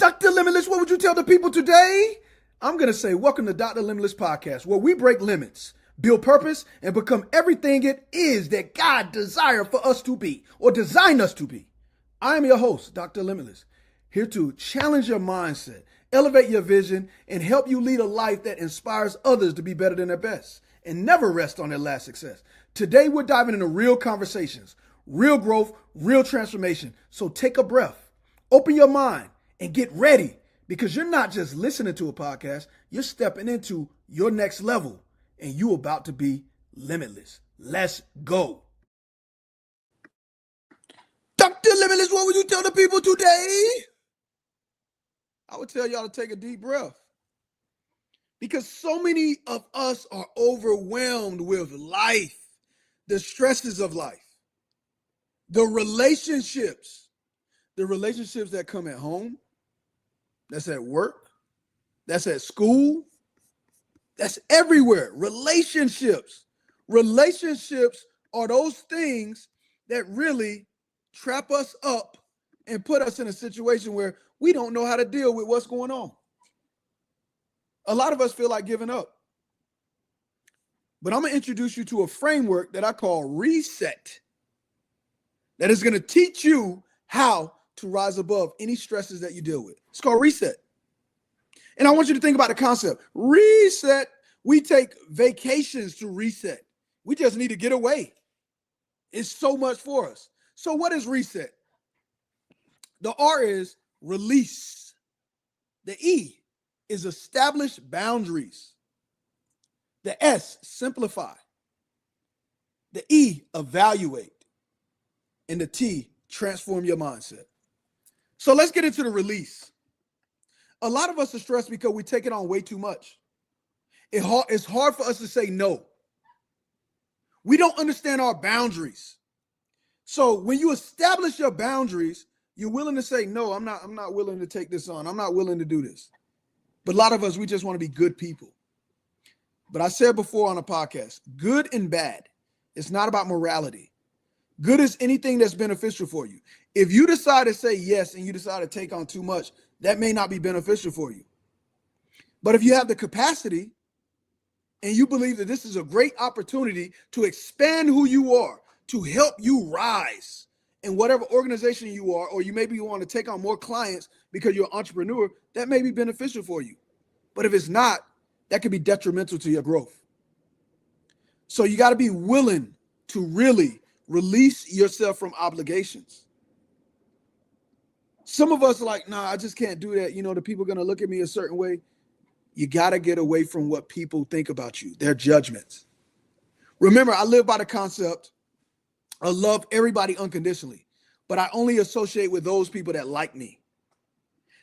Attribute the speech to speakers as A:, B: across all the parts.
A: Dr. Limitless, what would you tell the people today? I'm going to say, welcome to Dr. Limitless Podcast, where we break limits, build purpose, and become everything it is that God desired for us to be or designed us to be. I am your host, Dr. Limitless, here to challenge your mindset, elevate your vision, and help you lead a life that inspires others to be better than their best and never rest on their last success. Today, we're diving into real conversations, real growth, real transformation. So take a breath, open your mind, and get ready, because you're not just listening to a podcast, you're stepping into your next level and you're about to be limitless. Let's go. Dr. Limitless, what would you tell the people today? I would tell y'all to take a deep breath, because so many of us are overwhelmed with life, the stresses of life, the relationships that come at home, that's at work, that's at school, that's everywhere. Relationships are those things that really trap us up and put us in a situation where we don't know how to deal with what's going on. A lot of us feel like giving up. But I'm going to introduce you to a framework that I call Reset, that is going to teach you how to rise above any stresses that you deal with. It's called Reset. And I want you to think about the concept. Reset. We take vacations to reset. We just need to get away. It's so much for us. So what is reset? The R is release. The E is establish boundaries. The S, simplify. The E, evaluate. And the T, transform your mindset. So let's get into the release. A lot of us are stressed because we take it on way too much. It's hard for us to say no. We don't understand our boundaries. So when you establish your boundaries, you're willing to say, no, I'm not willing to take this on. I'm not willing to do this. But a lot of us, we just want to be good people. But I said before on a podcast, good and bad. It's not about morality. Good is anything that's beneficial for you. If you decide to say yes and you decide to take on too much, that may not be beneficial for you. But if you have the capacity and you believe that this is a great opportunity to expand who you are, to help you rise in whatever organization you are, or you maybe want to take on more clients because you're an entrepreneur, that may be beneficial for you. But if it's not, that could be detrimental to your growth. So you got to be willing to really release yourself from obligations. Some of us are like, nah, I just can't do that. You know, the people are going to look at me a certain way. You got to get away from what people think about you, their judgments. Remember, I live by the concept of love everybody unconditionally, but I only associate with those people that like me.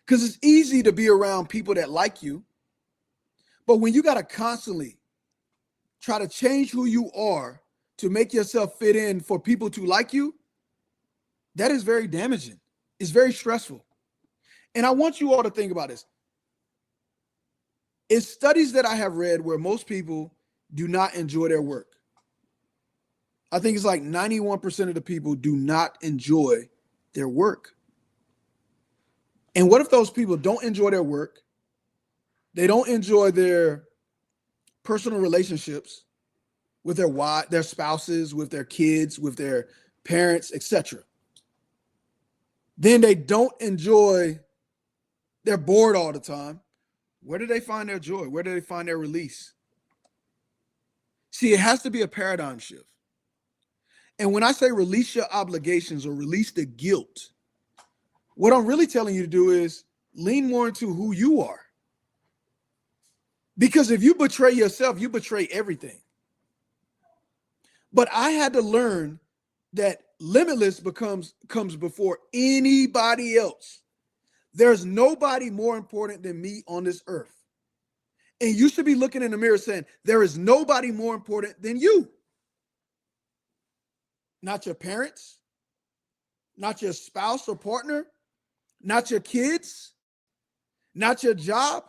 A: Because it's easy to be around people that like you. But when you got to constantly try to change who you are to make yourself fit in for people to like you, that is very damaging. It's very stressful. And I want you all to think about this. It's studies that I have read where most people do not enjoy their work. I think it's like 91% of the people do not enjoy their work. And what if those people don't enjoy their work? They don't enjoy their personal relationships with their spouses, with their kids, with their parents, etc. Then they don't enjoy, they're bored all the time. Where do they find their joy? Where do they find their release? See, it has to be a paradigm shift. And when I say release your obligations or release the guilt, what I'm really telling you to do is lean more into who you are. Because if you betray yourself, you betray everything. But I had to learn that limitless comes before anybody else. There's nobody more important than me on this earth. And you should be looking in the mirror saying, there is nobody more important than you. Not your parents, not your spouse or partner, not your kids, not your job.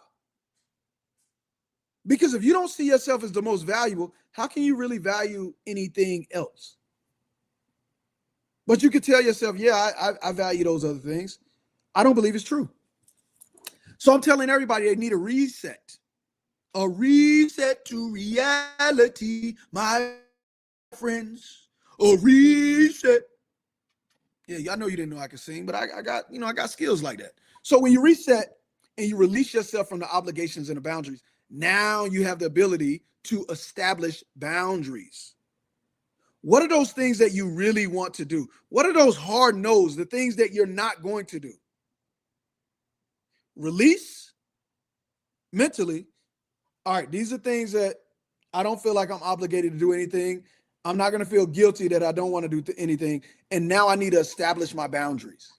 A: Because if you don't see yourself as the most valuable, how can you really value anything else? But you could tell yourself, yeah, I value those other things. I don't believe it's true. So I'm telling everybody they need a reset to reality, my friends, a reset. Yeah, y'all know you didn't know I could sing, but I got skills like that. So when you reset and you release yourself from the obligations and the boundaries, now you have the ability to establish boundaries. What are those things that you really want to do? What are those hard no's, the things that you're not going to do? Release mentally. All right, these are things that I don't feel like I'm obligated to do anything. I'm not going to feel guilty that I don't want to do anything. And now I need to establish my boundaries.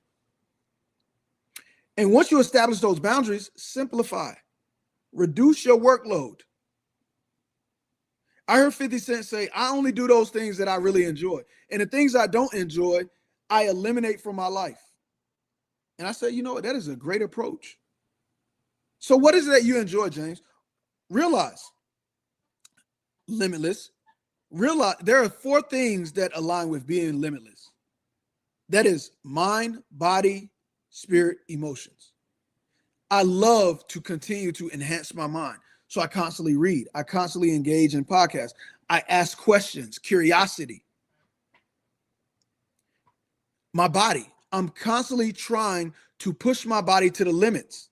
A: And once you establish those boundaries, simplify, reduce your workload. I heard 50 Cent say, I only do those things that I really enjoy. And the things I don't enjoy, I eliminate from my life. And I said, you know what? That is a great approach. So what is it that you enjoy, James? Realize, limitless. Realize there are 4 things that align with being limitless. That is mind, body, spirit, emotions. I love to continue to enhance my mind. So I constantly read. I constantly engage in podcasts. I ask questions, curiosity. My body. I'm constantly trying to push my body to the limits.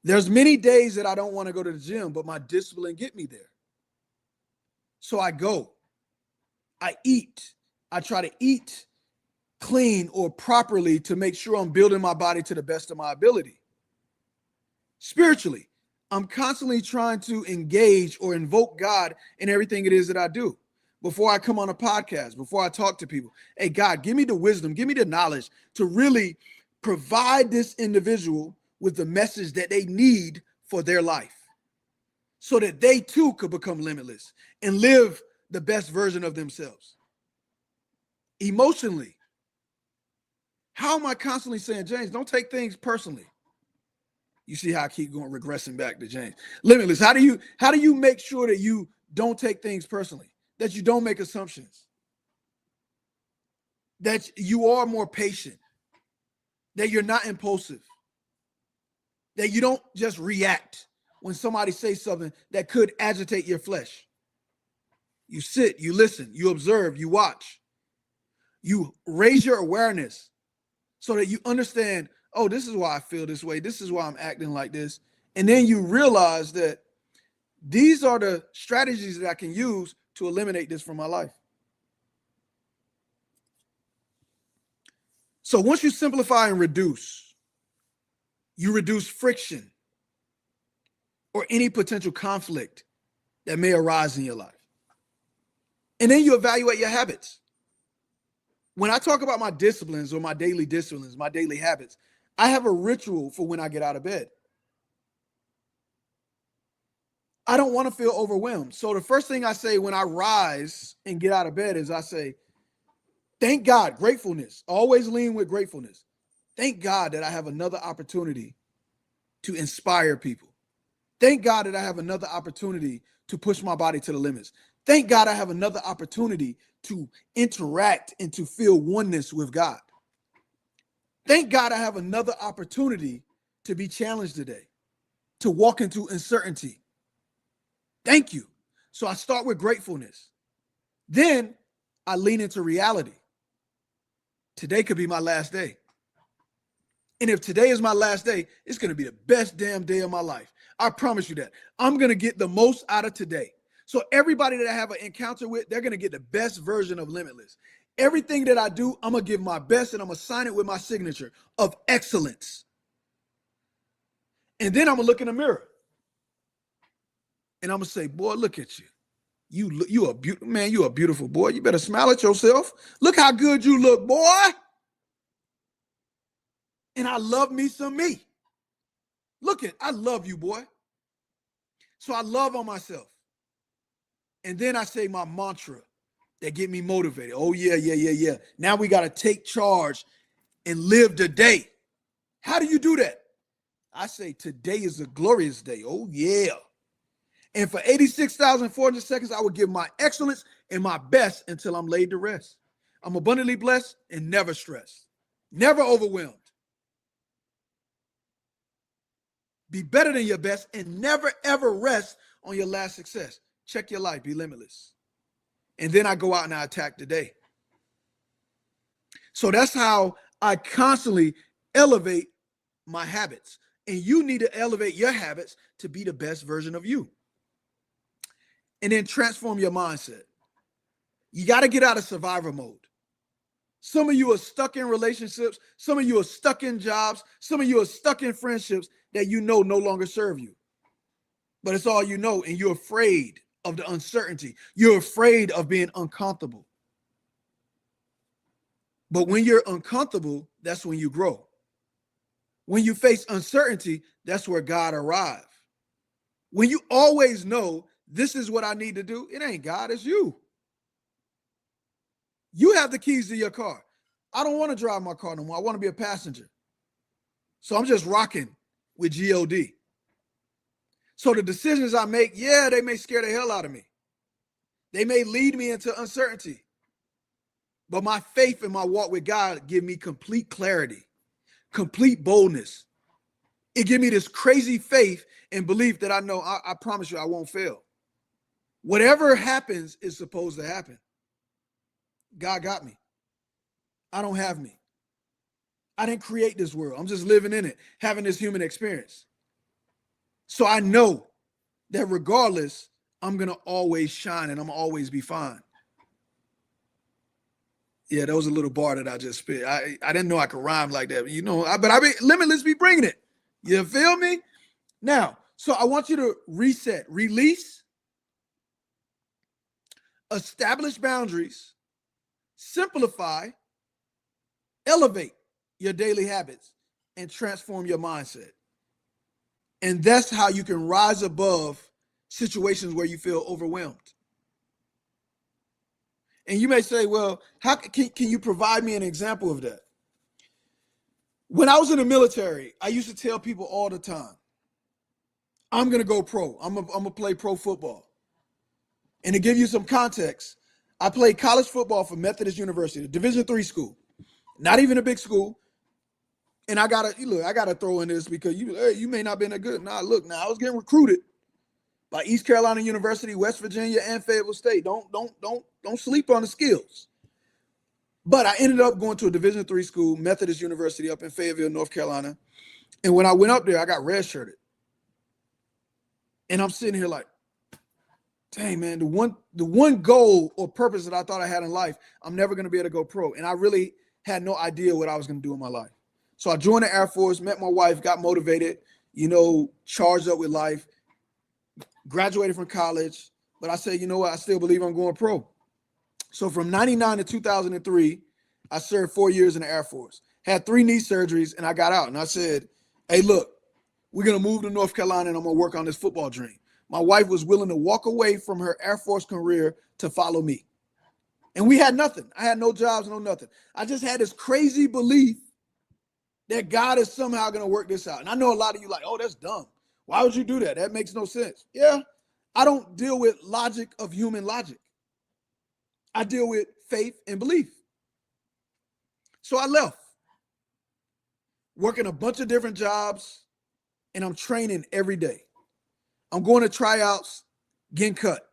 A: There's many days that I don't want to go to the gym, but my discipline get me there. So I go. I eat. I try to eat clean or properly to make sure I'm building my body to the best of my ability. Spiritually, I'm constantly trying to engage or invoke God in everything it is that I do. Before I come on a podcast, before I talk to people, hey, God, give me the wisdom, give me the knowledge to really provide this individual with the message that they need for their life so that they too could become limitless and live the best version of themselves. Emotionally, how am I constantly saying, James, don't take things personally? You see how I keep going, regressing back to James. Limitless. How do you make sure that you don't take things personally, that you don't make assumptions, that you are more patient, that you're not impulsive, that you don't just react when somebody says something that could agitate your flesh? You sit, you listen, you observe, you watch, you raise your awareness so that you understand, oh, this is why I feel this way. This is why I'm acting like this. And then you realize that these are the strategies that I can use to eliminate this from my life. So once you simplify and reduce, you reduce friction or any potential conflict that may arise in your life. And then you evaluate your habits. When I talk about my disciplines or my daily disciplines, my daily habits, I have a ritual for when I get out of bed. I don't want to feel overwhelmed. So the first thing I say when I rise and get out of bed is I say, thank God, gratefulness. Always lean with gratefulness. Thank God that I have another opportunity to inspire people. Thank God that I have another opportunity to push my body to the limits. Thank God I have another opportunity to interact and to feel oneness with God. Thank God I have another opportunity to be challenged today, to walk into uncertainty. Thank you. So I start with gratefulness. Then I lean into reality. Today could be my last day. And if today is my last day, it's going to be the best damn day of my life. I promise you that. I'm going to get the most out of today. So everybody that I have an encounter with, they're going to get the best version of Limitless. Everything that I do, I'm going to give my best and I'm going to sign it with my signature of excellence. And then I'm going to look in the mirror. And I'm going to say, boy, look at you. You a beautiful boy. You better smile at yourself. Look how good you look, boy. And I love me some me. I love you, boy. So I love on myself. And then I say my mantra that get me motivated. Oh, yeah. Now we got to take charge and live the day. How do you do that? I say today is a glorious day. Oh, yeah. And for 86,400 seconds, I will give my excellence and my best until I'm laid to rest. I'm abundantly blessed and never stressed, never overwhelmed. Be better than your best, and never ever rest on your last success. Check your life, be limitless. And then I go out and I attack the day. So that's how I constantly elevate my habits. And you need to elevate your habits to be the best version of you. And then transform your mindset. You got to get out of survivor mode. Some of you are stuck in relationships. Some of you are stuck in jobs. Some of you are stuck in friendships that you know no longer serve you. But it's all you know, and you're afraid of the uncertainty. You're afraid of being uncomfortable. But when you're uncomfortable, that's when you grow. When you face uncertainty, that's where God arrives. When you always know this is what I need to do, it ain't God, it's you. You have the keys to your car. I don't want to drive my car no more. I want to be a passenger. So I'm just rocking with G-O-D. So the decisions I make, yeah, they may scare the hell out of me. They may lead me into uncertainty. But my faith and my walk with God give me complete clarity, complete boldness. It gives me this crazy faith and belief that I know, I promise you, I won't fail. Whatever happens is supposed to happen. God got me. I don't have me. I didn't create this world. I'm just living in it, having this human experience. So I know that regardless, I'm going to always shine and I'm always be fine. Yeah, that was a little bar that I just spit. I didn't know I could rhyme like that. But I mean, Limitless be bringing it. You feel me? Now, so I want you to reset, release, establish boundaries, simplify, elevate your daily habits, and transform your mindset. And that's how you can rise above situations where you feel overwhelmed. And you may say, well, how can you provide me an example of that? When I was in the military, I used to tell people all the time, I'm going to go pro. I'm going to play pro football. And to give you some context, I played college football for Methodist University, a Division III school, not even a big school. And I gotta throw in this because you may not have been that good. Now I was getting recruited by East Carolina University, West Virginia, and Fayetteville State. Don't sleep on the skills. But I ended up going to a Division III school, Methodist University, up in Fayetteville, North Carolina. And when I went up there, I got redshirted. And I'm sitting here like, dang, man, the one goal or purpose that I thought I had in life, I'm never going to be able to go pro. And I really had no idea what I was going to do in my life. So I joined the Air Force, met my wife, got motivated, charged up with life, graduated from college. But I said, you know what? I still believe I'm going pro. So from 99 to 2003, I served 4 years in the Air Force, had 3 knee surgeries, and I got out. And I said, hey, look, we're going to move to North Carolina, and I'm going to work on this football dream. My wife was willing to walk away from her Air Force career to follow me. And we had nothing. I had no jobs, no nothing. I just had this crazy belief that God is somehow going to work this out. And I know a lot of you like, oh, that's dumb. Why would you do that? That makes no sense. Yeah, I don't deal with logic of human logic. I deal with faith and belief. So I left, working a bunch of different jobs, and I'm training every day. I'm going to tryouts, getting cut.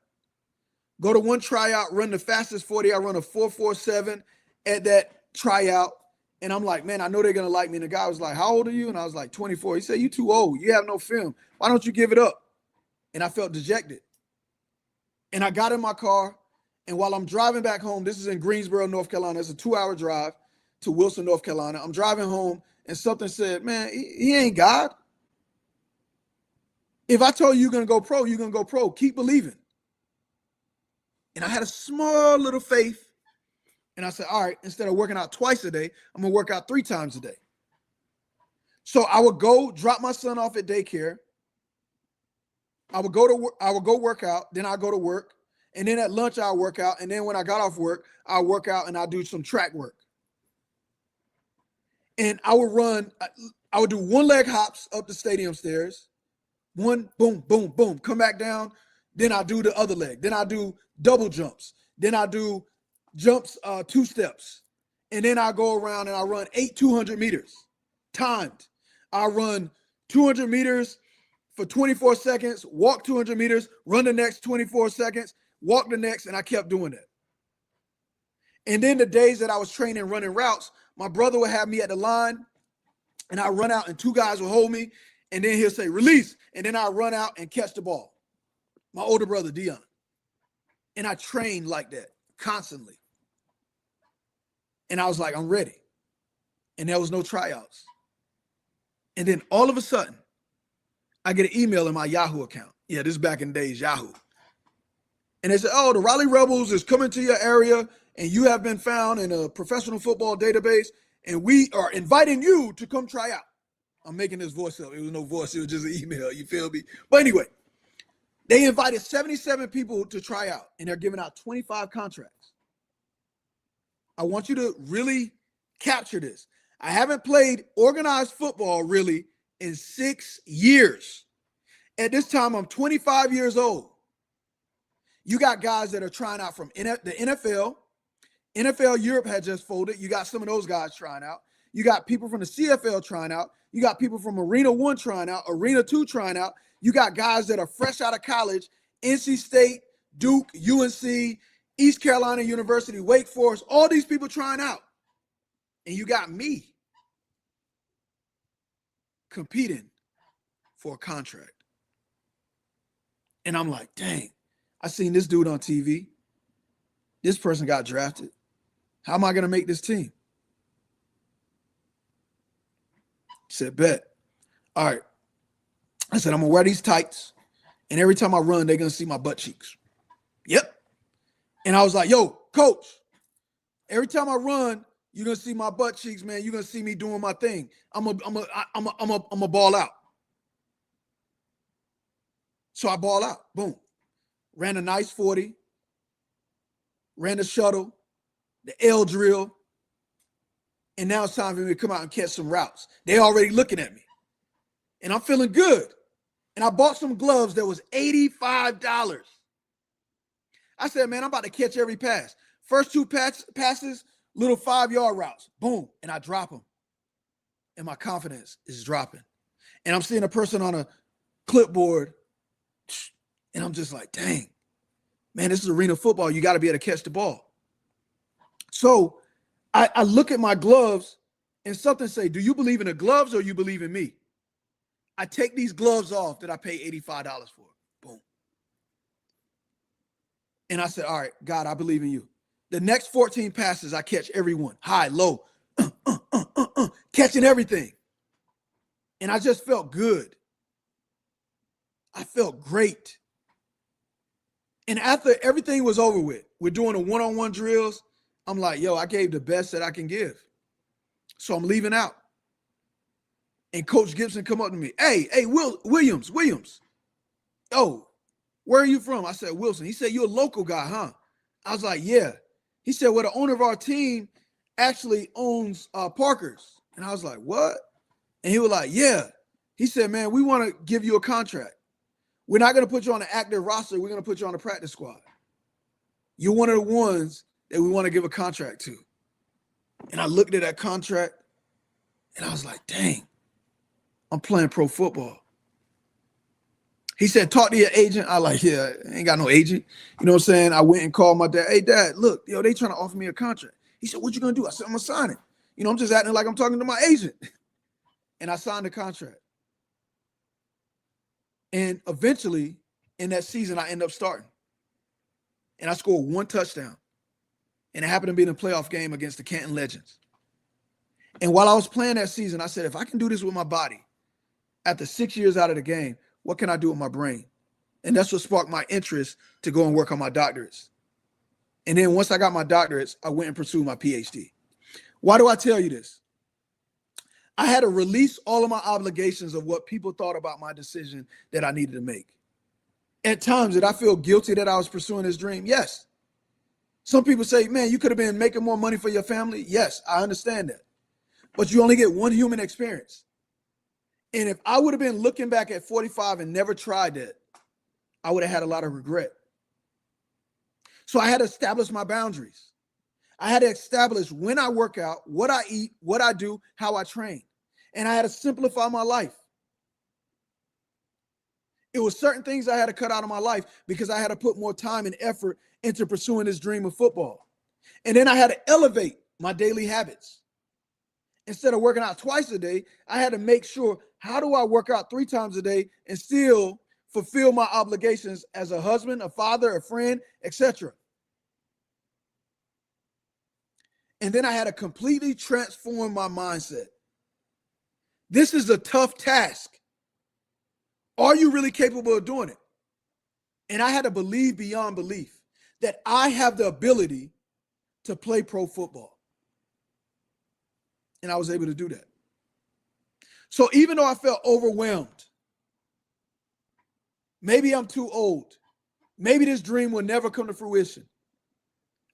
A: Go to one tryout, run the fastest 40. I run a 4.47 at that tryout. And I'm like, man, I know they're going to like me. And the guy was like, how old are you? And I was like, 24. He said, you too old. You have no film. Why don't you give it up? And I felt dejected. And I got in my car. And while I'm driving back home, this is in Greensboro, North Carolina. It's a 2-hour drive to Wilson, North Carolina. I'm driving home and something said, man, he ain't God. If I told you you're going to go pro, you're going to go pro. Keep believing. And I had a small little faith. And I said, all right, instead of working out twice a day, I'm going to work out 3 times a day. So I would go drop my son off at daycare. I would go work out. Then I'd go to work. And then at lunch, I'll work out. And then when I got off work, I'll work out and I'll do some track work. And I would do 1 leg hops up the stadium stairs. 1, boom, boom, boom, come back down. Then I do the other leg. Then I do double jumps. Then I do jumps 2 steps. And then I go around and I run 8 200 meters timed. I run 200 meters for 24 seconds, walk 200 meters, run the next 24 seconds, walk the next, and I kept doing that. And then the days that I was training running routes, my brother would have me at the line, and I run out, and two guys would hold me, and then he'll say, release, and then I run out and catch the ball. My older brother, Dion. And I trained like that constantly. And I was like, I'm ready. And there was no tryouts. And then all of a sudden, I get an email in my Yahoo account. Yeah, this is back in the days, Yahoo. And they said, oh, the Raleigh Rebels is coming to your area, and you have been found in a professional football database, and we are inviting you to come try out. I'm making this voice up. It was no voice. It was just an email. You feel me? But anyway, they invited 77 people to try out, and they're giving out 25 contracts. I want you to really capture this. I haven't played organized football really in 6 years. At this time, I'm 25 years old. You got guys that are trying out from the NFL. NFL Europe had just folded. You got some of those guys trying out. You got people from the CFL trying out. You got people from Arena 1 trying out, Arena 2 trying out. You got guys that are fresh out of college, NC State, Duke, UNC, East Carolina University, Wake Forest, all these people trying out. And you got me competing for a contract. And I'm like, dang, I seen this dude on TV. This person got drafted. How am I going to make this team? Said, bet. All right. I said, I'm going to wear these tights. And every time I run, they're going to see my butt cheeks. Yep. And I was like, yo, coach, every time I run, you're going to see my butt cheeks, man. You're going to see me doing my thing. I'm a ball out. So I ball out. Boom. Ran a nice 40. Ran the shuttle, the L drill. And now it's time for me to come out and catch some routes. They already looking at me. And I'm feeling good. And I bought some gloves that was $85. I said, man, I'm about to catch every pass. First two passes, little 5-yard routes. Boom. And I drop them. And my confidence is dropping. And I'm seeing a person on a clipboard. And I'm just like, dang, man, this is arena football. You got to be able to catch the ball. So I look at my gloves and something say, do you believe in the gloves or you believe in me? I take these gloves off that I pay $85 for. Boom. And I said, all right, God, I believe in you. The next 14 passes, I catch every one. High, low, catching everything. And I just felt good. I felt great. And after everything was over with, we're doing the one-on-one drills. I'm like, yo, I gave the best that I can give. So I'm leaving out. And Coach Gibson come up to me. Hey, Williams. Oh, where are you from? I said, Wilson. He said, you're a local guy, huh? I was like, yeah. He said, well, the owner of our team actually owns Parker's. And I was like, what? And he was like, yeah. He said, man, we want to give you a contract. We're not going to put you on an active roster. We're going to put you on the practice squad. You're one of the ones that we want to give a contract to. And I looked at that contract and I was like, dang, I'm playing pro football. He said, talk to your agent. I like, yeah, I ain't got no agent. You know what I'm saying? I went and called my dad. Hey, Dad, look, yo, they trying to offer me a contract. He said, what you going to do? I said, I'm going to sign it. You know, I'm just acting like I'm talking to my agent. And I signed the contract. And eventually, in that season, I end up starting. And I scored 1 touchdown. And it happened to be in a playoff game against the Canton Legends. And while I was playing that season, I said, if I can do this with my body, after 6 years out of the game, what can I do with my brain? And that's what sparked my interest to go and work on my doctorates. And then once I got my doctorates, I went and pursued my PhD. Why do I tell you this? I had to release all of my obligations of what people thought about my decision that I needed to make. At times, did I feel guilty that I was pursuing this dream? Yes. Some people say, man, you could have been making more money for your family. Yes, I understand that. But you only get one human experience. And if I would have been looking back at 45 and never tried that, I would have had a lot of regret. So I had to establish my boundaries. I had to establish when I work out, what I eat, what I do, how I train. And I had to simplify my life. It was certain things I had to cut out of my life because I had to put more time and effort into pursuing this dream of football. And then I had to elevate my daily habits. Instead of working out twice a day, I had to make sure, how do I work out 3 times a day and still fulfill my obligations as a husband, a father, a friend, etc. And then I had to completely transform my mindset. This is a tough task. Are you really capable of doing it? And I had to believe beyond belief that I have the ability to play pro football. And I was able to do that. So even though I felt overwhelmed, maybe I'm too old, maybe this dream will never come to fruition,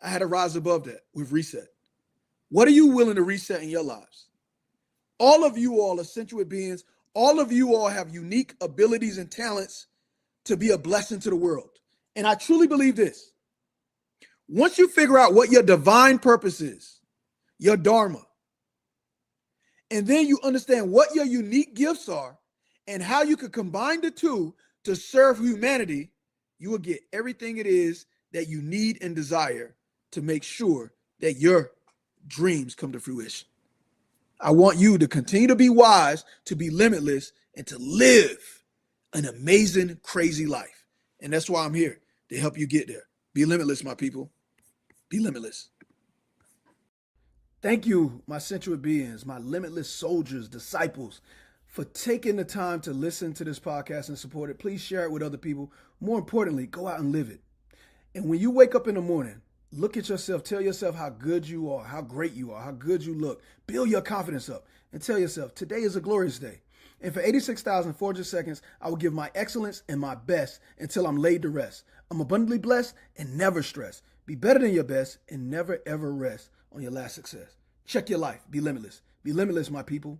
A: I had to rise above that with reset. What are you willing to reset in your lives? All of you all are sentient beings. All of you all have unique abilities and talents to be a blessing to the world. And I truly believe this. Once you figure out what your divine purpose is, your dharma, and then you understand what your unique gifts are and how you could combine the two to serve humanity, you will get everything it is that you need and desire to make sure that your dreams come to fruition. I want you to continue to be wise, to be limitless, and to live an amazing, crazy life. And that's why I'm here, to help you get there. Be limitless, my people. Be limitless. Thank you, my sentient beings, my limitless soldiers, disciples, for taking the time to listen to this podcast and support it. Please share it with other people. More importantly, go out and live it. And when you wake up in the morning, look at yourself, tell yourself how good you are, how great you are, how good you look. Build your confidence up and tell yourself, today is a glorious day. And for 86,400 seconds, I will give my excellence and my best until I'm laid to rest. I'm abundantly blessed and never stressed. Be better than your best and never, ever rest on your last success. Check your life. Be limitless. Be limitless, my people.